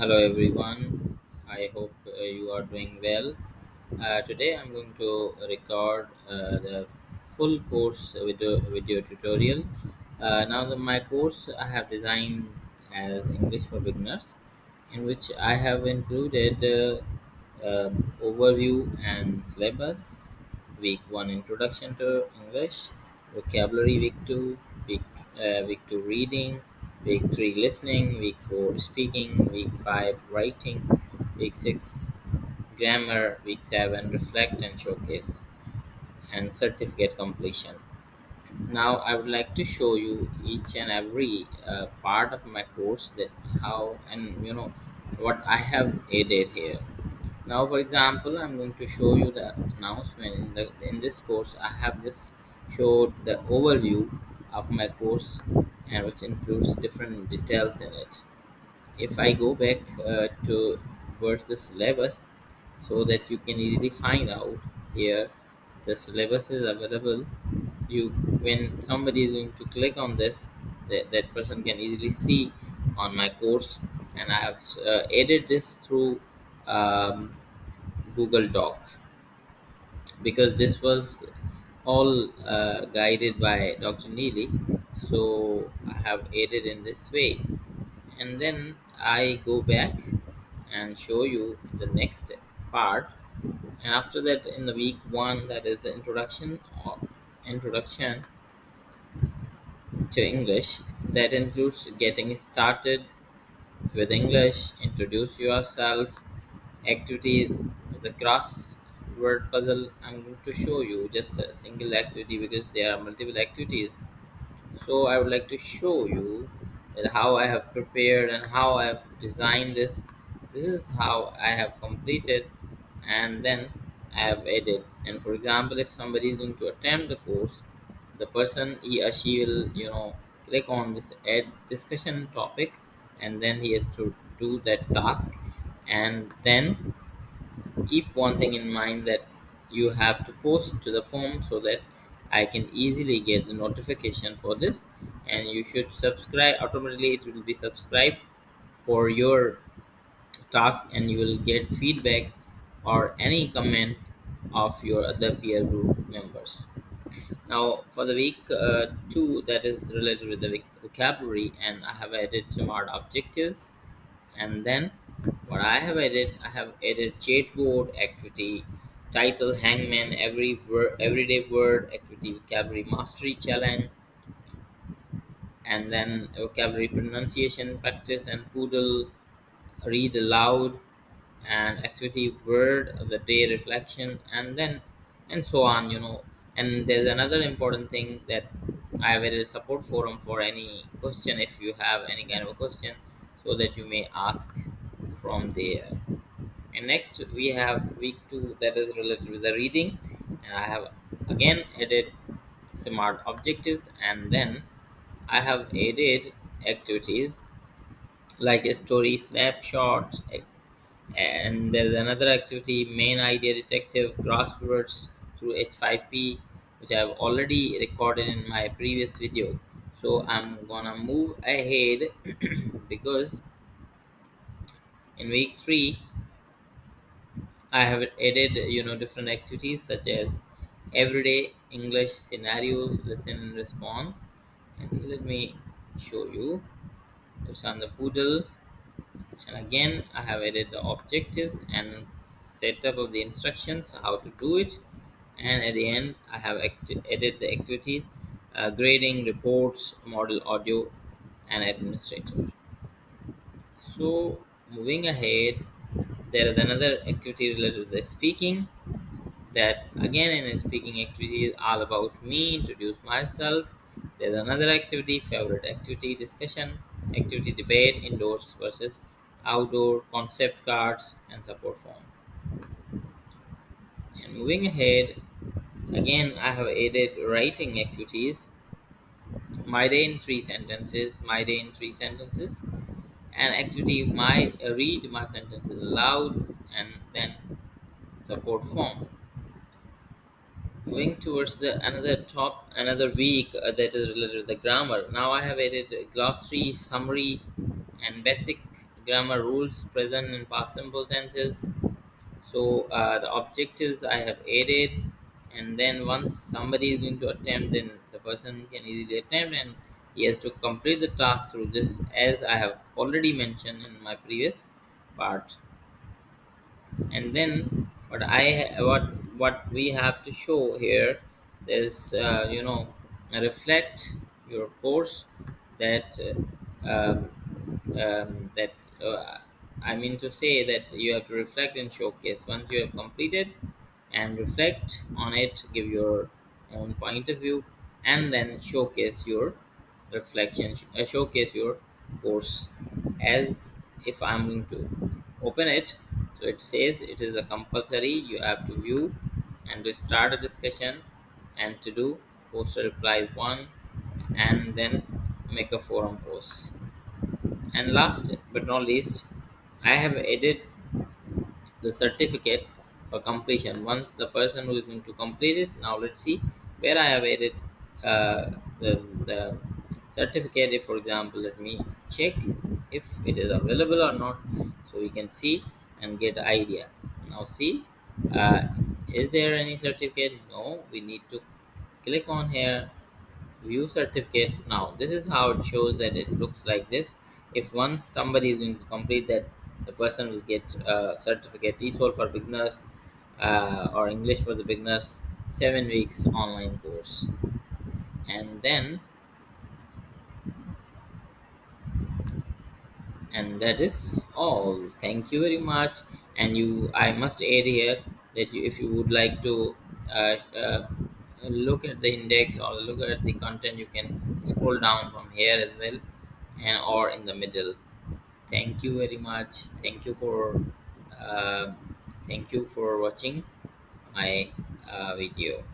Hello everyone. I hope you are doing well. Today I'm going to record the full course video tutorial. My course I have designed as English for beginners, in which I have included overview and syllabus. Week 1 introduction to English, vocabulary week 2, week 2 reading, week 3 listening, week 4 speaking, week 5 writing, week 6 grammar, week 7 reflect and showcase, and certificate completion. Now I would like to show you each and every part of my course, that how and what I have added here. Now for example, I'm going to show you the announcement. In this course I have just showed the overview of my course, and which includes different details in it. If I go back towards the syllabus, so that you can easily find out here, the syllabus is available. You When somebody is going to click on this, that person can easily see on my course. And I have added this through Google Doc, because this was all guided by Dr. Neely. So I have added in this way, and then I go back and show you the next part. And after that, in the week 1, that is the introduction to English, that includes getting started with English, introduce yourself, activity, the crossword puzzle. I'm going to show you just a single activity because there are multiple activities. So I would like to show you that how I have prepared and how I have designed this. This is how I have completed, and then I have added. And for example, if somebody is going to attempt the course, the person, he or she will click on this add discussion topic, and then he has to do that task. And then keep one thing in mind, that you have to post to the form, so that I can easily get the notification for this. And you should subscribe automatically, it will be subscribed for your task, and you will get feedback or any comment of your other peer group members. Now for the week 2, that is related with the vocabulary, and I have added smart objectives. And then what I have added chatbot activity, title hangman, everyday word activity, vocabulary mastery challenge, and then vocabulary pronunciation practice and poodle, read aloud, and activity word of the day reflection, and then and so on. And there's another important thing, that I have added a support forum for any question, if you have any kind of a question, so that you may ask from there. And next we have week 2, that is related with the reading, and I have again added smart objectives. And then I have added activities like a story snapshots, and there's another activity, main idea detective, crosswords through H5P, which I've already recorded in my previous video. So I'm gonna move ahead because in week 3 I have added different activities such as everyday English scenarios, listen and response. And let me show you. It's on the Poodle. And again I have added the objectives and setup of the instructions, how to do it. And at the end I have added the activities, grading, reports, model audio, and administrator. So moving ahead, there is another activity related to the speaking, that again in a speaking activity is all about me, introduce myself. There's another activity, favorite activity discussion, activity debate, indoors versus outdoor, concept cards, and support form. And moving ahead, again I have added writing activities, my day in 3 sentences, my day in 3 sentences, and activity my read my sentences aloud, and then support form. Moving towards the another week, that is related to the grammar. Now I have added a glossary, summary, and basic grammar rules, present and past simple tenses. So the objectives I have added, and then once somebody is going to attempt, then the person can easily attempt, and he has to complete the task through this, as I have already mentioned in my previous part. And then what we have to show here is, reflect your course, that that I mean to say that you have to reflect and showcase once you have completed, and reflect on it, give your own point of view, and then showcase your reflection, showcase your course. As if I'm going to open it, so it says it is a compulsory, you have to view and to start a discussion, and to do poster reply one, and then make a forum post. And last but not least, I have added the certificate for completion. Once the person who is going to complete it, now let's see where I have added the certificate. If, for example, let me check if it is available or not, so we can see and get idea. Now see, uh, is there any certificate? No, we need to click on here, view certificates. Now this is how it shows, that it looks like this. If once somebody is going to complete that, the person will get a certificate, TESOL for beginners, or English for the beginners, 7 weeks online course. And then, and that is all. Thank you very much. And you, I must add here that you, if you would like to look at the index or look at the content, you can scroll down from here as well, and or in the middle. Thank you very much. Uh, thank you for watching my video.